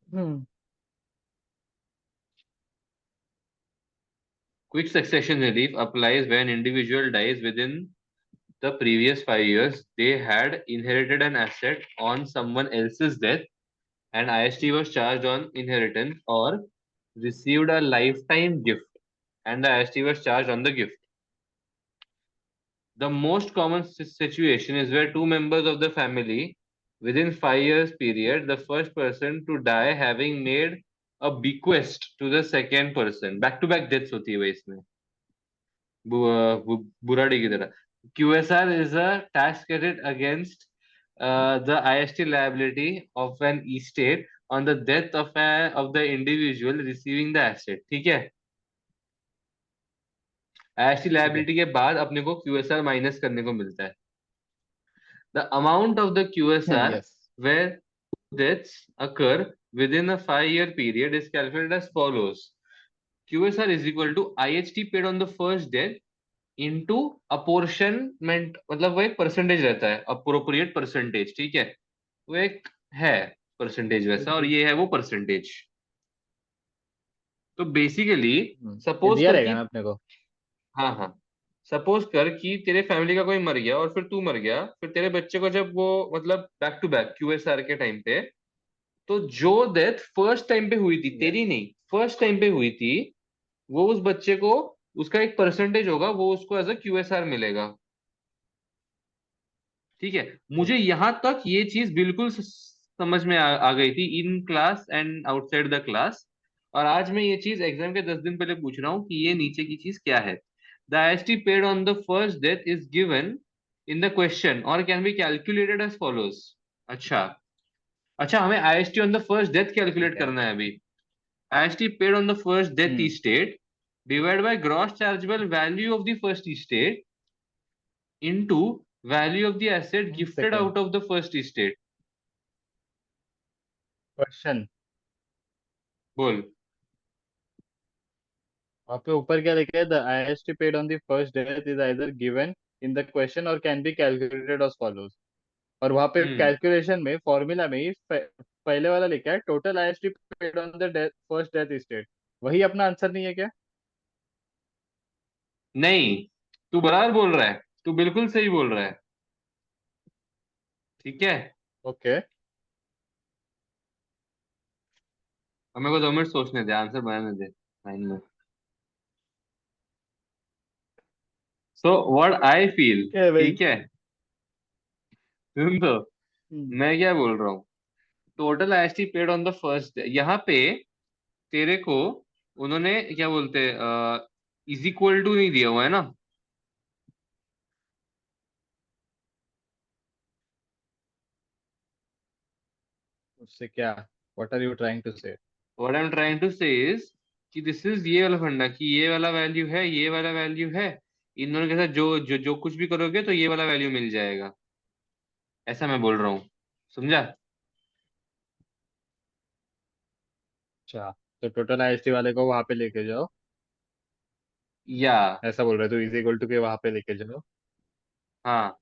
Hmm. Quick succession relief applies when individual dies within the previous 5 years. They had inherited an asset on someone else's death, and IST was charged on inheritance, or received a lifetime gift and the IST was charged on the gift. The most common situation is where two members of the family within 5 years period, the first person to die having made a bequest to the second person. Back to back deaths होती है भाई इसमें, बुराड़ी की तरह. QSR is a tax credit against the IST liability of an estate on the death of the individual receiving the asset. ठीक है. IST ठीक है। liability के बाद अपने को QSR माइनस करने को मिलता है. The amount of the QSR yes. where deaths occur within a 5 year period is calculated as follows. QSR is equal to IHT paid on the first death into apportionment, मतलब वो एक percentage रहता है, appropriate percentage. ठीक है. वो एक है परसेंटेज वैसा, और ये है वो परसेंटेज. तो बेसिकली ये सपोज दिया कर रहेगा कि, ना अपने को। हाँ हाँ, सपोज कर कि तेरे फैमिली का कोई मर गया और फिर तू मर गया, फिर तेरे बच्चे को जब वो, मतलब बैक टू बैक QSR के टाइम पे, तो जो डेथ फर्स्ट टाइम पे हुई थी, यस। तेरी नहीं, फर्स्ट टाइम पे हुई थी, वो उस बच्चे को, उसका एक परसेंटेज होगा, वो उसको एज अ QSR मिलेगा. ठीक है. मुझे यहां तक ये चीज बिल्कुल समझ में आ गई थी in class and outside the class. और आज मैं ये चीज एग्जाम के 10 दिन पहले पूछ रहा हूँ कि ये नीचे की चीज क्या है. The IST paid on the first death is given in the question और can be calculated as follows. अच्छा. अच्छा, हमें IST on the first death ठीक कैलकुलेट है। करना है अभी. IST paid on the first death hmm. estate divide by gross chargeable value of the first estate into value of the asset एक gifted second. out of the first estate. Question. बोल. वहाँ पे ऊपर क्या लिखा है? The IST paid on the first death is either given in the question और can be calculated as follows. और वहाँ पे हम्म. कैलकुलेशन में फॉर्मूला में ही पहले वाला लिखा है total IST paid on the first death state. वही अपना आंसर नहीं है क्या? नहीं, तू बराबर बोल रहा है, तू बिल्कुल सही बोल रहा है. ठीक है. ओके। हमें को 2 मिनट सोचने दे, आंसर बनाने दे लाइन में. So what I feel. क्या है भाई? ठीक है. सुन तो, हम्म। मैं क्या बोल रहा हूँ. Total IST paid on the first, यहाँ पे तेरे को उन्होंने क्या बोलते, इज इक्वल टू नहीं दिया हुआ है ना. उससे क्या? What are you trying to say? What I am trying to say is कि दिस इज ये वाला फंडा, कि ये वाला वैल्यू है, ये वाला वैल्यू है, इन दोनों के साथ जो जो जो कुछ भी करोगे तो ये वाला वैल्यू मिल जाएगा. ऐसा मैं बोल रहा हूँ. समझा. अच्छा, तो टोटल आईएसटी वाले को वहां पे लेके जाओ। या. ऐसा बोल रहे तो इज इक्वल टू के वहां पे लेके जाओ। हाँ.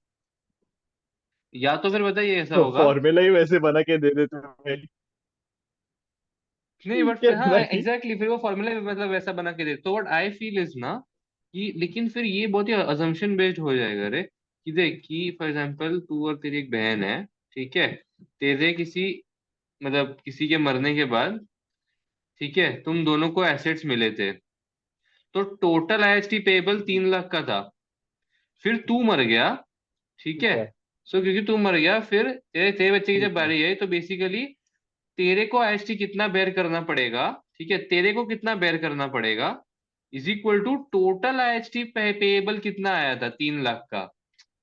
या तो फिर बताइए ऐसा तो होगा. फॉर्मूला ही वैसे बना के दे देते हो भाई। नहीं बट ठीक है फिर, हाँ भाई। एग्जैक्टली, फिर वो फॉर्मूला मतलब वैसा बना के दे, तो व्हाट आई फील इज ना, कि लेकिन फिर ये बहुत ही अजम्पशन बेस्ड हो जाएगा रे. कि देख कि फॉर एग्जांपल तू और तेरी एक बहन है. ठीक है. तेरे किसी, मतलब किसी के मरने के बाद, ठीक है, तुम दोनों को एसेट्स मिले थे. तो टोटल IST पेबल 3 लाख का था. फिर तू मर गया. ठीक है. ठीक है। सो क्योंकि तू मर गया, फिर तेरे तेरे बच्चे की जब ठीक है। बारी आई, तो बेसिकली तेरे को IST कितना बेयर करना पड़ेगा. ठीक है, तेरे को कितना बेयर करना पड़ेगा is equal to total IST payable कितना आया था, 3 लाख का.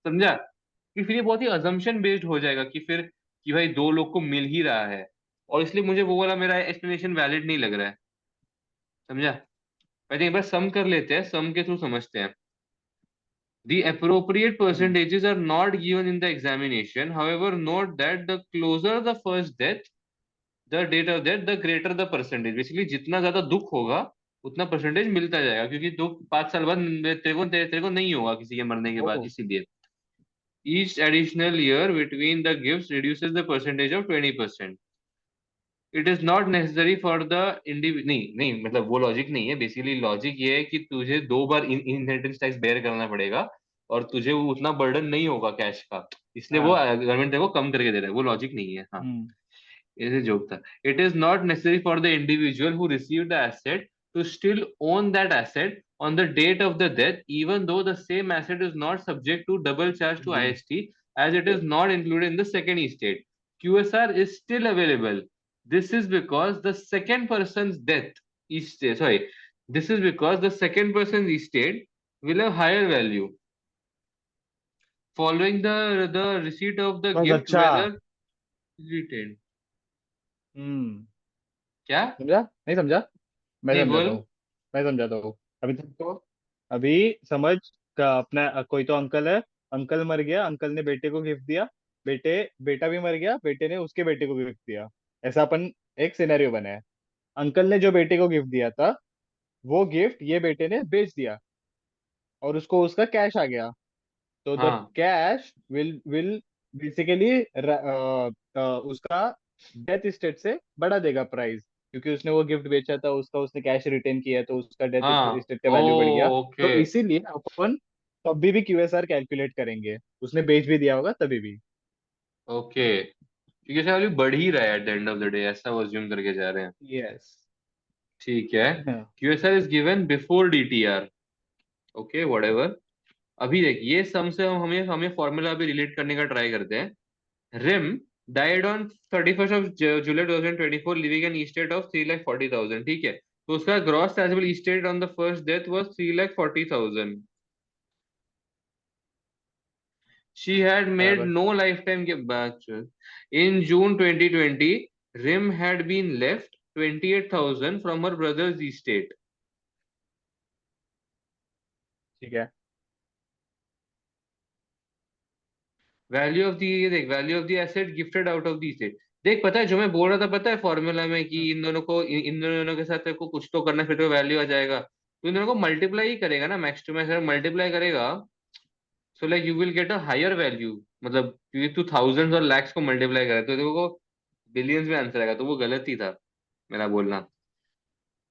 समझा. कि फिर ये बहुत ही अजम्पशन बेस्ड हो जाएगा कि फिर, कि भाई 2 लोग को मिल ही रहा है. और इसलिए मुझे वो वाला मेरा एक्सप्लेनेशन वैलिड नहीं लग रहा है. समझा. आई थिंक एक बार सम कर लेते हैं, सम के थ्रू समझते हैं. The appropriate hmm. percentages are not given in the examination. However, note that the closer the first death, the date of death, the greater the percentage. Basically, जितना ज्यादा दुख होगा उतना परसेंटेज मिलता जाएगा, क्योंकि दुख 5 साल बाद तेरे को नहीं होगा किसी के मरने के बाद, ओ। इसीलिए. Each additional year between the gifts reduces the percentage of 20%. It is not necessary for the individual, नहीं नहीं, मतलब वो लॉजिक नहीं है। बेसिकली लॉजिक ये है कि तुझे दो बार इनहेरिटेंस टैक्स बेयर करना पड़ेगा और तुझे वो उतना बर्डन नहीं होगा कैश का, इसलिए वो हाँ। गवर्नमेंट तेरे को कम करके दे रहा है, वो लॉजिक नहीं है। हाँ, हम्म। ये जोक था। It is not necessary for the individual who receive the asset to still own that asset on the date of the death, even though the same asset is not subject to double charge to जी। IST, as it is not included in the second estate. QSR is still available. This is because the second person's death estate, sorry, this is because the second person's estate will have higher value following the receipt of the बस gift, अच्छा। whether retained. हम्म। क्या? समझा नहीं समझा? मैं नहीं समझाता बोल। हूँ। मैं समझाता हूँ। अभी तक तो, अभी समझ का अपना कोई तो अंकल है। अंकल मर गया, अंकल ने बेटे को गिफ्ट दिया। बेटा भी मर गया, बेटे ने उसके बेटे को गिफ्ट दिया। ऐसा अपन एक सिनेरियो बनाया। अंकल ने जो बेटे को गिफ्ट दिया था, वो गिफ्ट ये बेटे ने बेच दिया और उसको उसका कैश आ गया। तो द हाँ कैश विल बेसिकली उसका डेथ स्टेट से बढ़ा देगा प्राइस, क्योंकि उसने वो गिफ्ट बेचा था, उसका उसने कैश रिटर्न किया, तो उसका डेथ हाँ। स्टेट का ओ, वैल्यू बढ़ गया। ओके तो इसीलिए अपन कभी भी क्यूएसआर कैलकुलेट करेंगे, उसने बेच भी दिया होगा तभी भी। ओके, क्योंकि वैल्यू बढ़ ही रहा है at the end of the day, ऐसा वो अज्यूम करके जा रहे हैं। यस। ठीक है। QSR is given before DTR। Okay, whatever. अभी देख, ये सम से हम हमें हमें फॉर्मूला भी रिलेट करने का ट्राई करते हैं। Rim died on 31st of July 2024 living an estate of 3,40,000, ठीक है। तो उसका gross taxable estate on the first death was 3,40,000। She had made बराबर। no lifetime batches. In June 2020, Rim had been left 28,000 from her brother's estate. ठीक है। Value of the, ये देख, value of the asset gifted out of the estate। देख, पता है जो मैं बोल रहा था, पता है फॉर्मूला में कि इन दोनों को, इन दोनों के साथ तेरे को कुछ तो करना, फिर तो वैल्यू आ जाएगा। तो इन दोनों को मल्टीप्लाई ही करेगा ना, मैक्स टू मैक्स मल्टीप्लाई करेगा। So like you will get a higher value. मतलब क्योंकि तू थाउजेंड्स और लैक्स को मल्टीप्लाई करे तो देखो बिलियंस में आंसर आएगा, तो वो गलत ही था मेरा बोलना।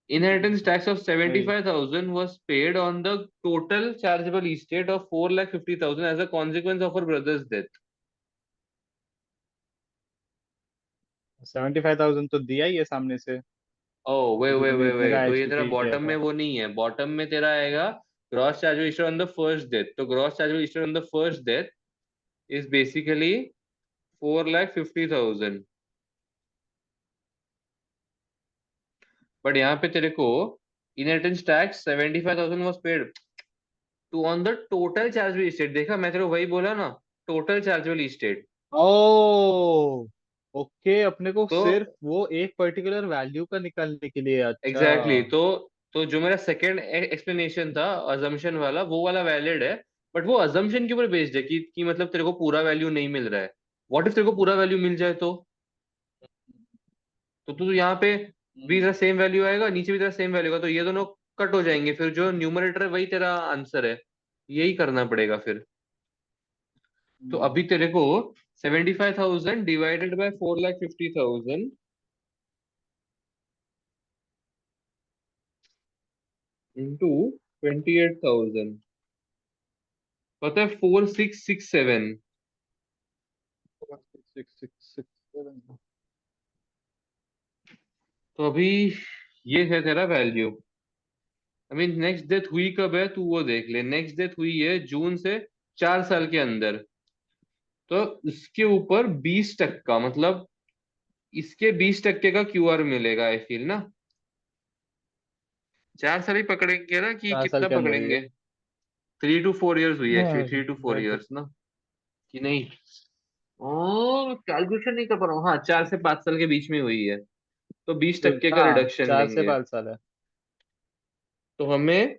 Inheritance tax of नहीं, 75,000 was paid on the total chargeable estate of 4,50,000 as a consequence of her brother's death. 75,000 तो दिया ही है सामने से, Oh, वे क्योंकि वे तूने वे इतने वे का तो ये एचटी तेरा पे किया बॉटम में था। वो नहीं है, बॉटम में तेरा आएगा gross chargeable estate on the first death. तो gross chargeable estate on the first death is basically 4,50,000। But यहाँ पे तेरे को inheritance tax 75,000 was paid to on the total chargeable estate। देखा, मैं तेरे को वही बोला ना, total chargeable estate। Oh, okay, अपने को तो सिर्फ वो एक पर्टिकुलर वैल्यू का निकालने के लिए, अच्छा। Exactly exactly। तो जो मेरा सेकंड एक्सप्लेनेशन था अजम्पशन वाला, वो वाला वैलिड है। बट वो अजम्पशन के ऊपर बेस्ड है कि मतलब तेरे को पूरा वैल्यू नहीं मिल रहा है। व्हाट इफ तेरे को पूरा वैल्यू मिल जाए तो तू यहाँ पे भी तेरा सेम वैल्यू आएगा, नीचे भी तेरा सेम वैल्यू आएगा, तो ये दोनों कट हो जाएंगे, फिर जो न्यूमरेटर है वही तेरा आंसर है। यही करना पड़ेगा फिर। तो हम्म। अभी तेरे को 75,000 डिवाइडेड बाय 4,50,000 इंटू 28,000, पता है 4,667। 66667। तो अभी ये है तेरा value. I mean next death हुई कब है तू वो देख ले, नेक्स्ट डेथ हुई है जून से 4 साल के अंदर। तो इसके ऊपर 20% मतलब इसके 20% का क्यूआर मिलेगा, आई फील ना। 4 साल ही पकड़ेंगे ना कि 4 साल कितना के अंदर हुई पकड़ेंगे? है। 3 to 4 years हुई है एक्चुअली, हाँ, 3 to 4 years ना, कि नहीं? ओ, कैलकुलेशन नहीं कर पा रहा हूँ। हाँ, 4 से 5 साल के बीच में हुई है, तो 20% का हाँ, रिडक्शन 4 से लेंगे। 5 साल है। तो हमें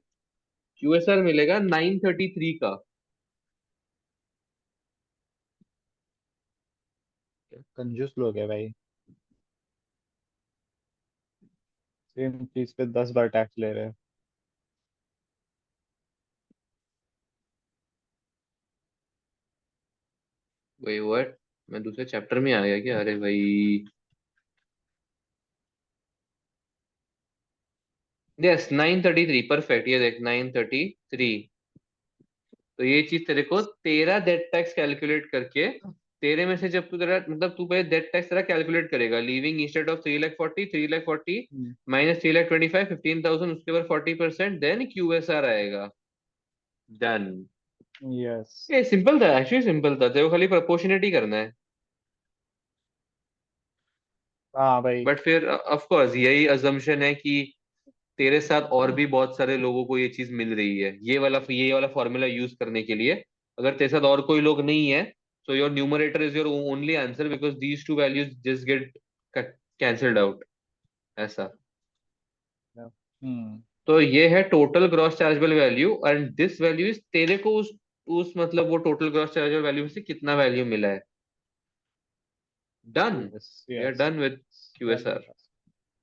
क्यूएसआर मिलेगा 933 का। कंजूस लोग है भाई, सेम चीज पे 10 बार टैक्स ले रहे हैं। वही व्हाट, मैं दूसरे चैप्टर में आ गया क्या? अरे भाई, यस 933 परफेक्ट, ये देख 933। तो ये चीज तेरे को तेरा डेट टैक्स कैलकुलेट करके, तेरे में से जब तू तेरा मतलब तू पहले डेट टैक्स तेरा कैलकुलेट करेगा, leaving instead of 3 lakh 40, 3 lakh 40 minus 3 lakh 25, 15,000, उसके बाद 40%, देन QSR आएगा। डन। यस। ये सिंपल था, एक्चुअली सिंपल था, तेरे को खाली प्रोपोर्शनिटी करना है। हाँ भाई। बट फिर ऑफ कोर्स यही अजम्पशन है कि तेरे साथ और भी बहुत सारे लोगों को ये चीज मिल रही है, ये वाला फॉर्मूला यूज करने के लिए। अगर तेरे साथ और कोई लोग नहीं है, so your numerator is your only answer, because these two values just get cancelled out, ऐसा। हम्म। तो ये है total gross chargeable value, and this value is तेरे को उस मतलब वो टोटल ग्रॉस चार्जेबल वैल्यू में से कितना वैल्यू मिला है। Done. Yes we are yes. Done with very QSR।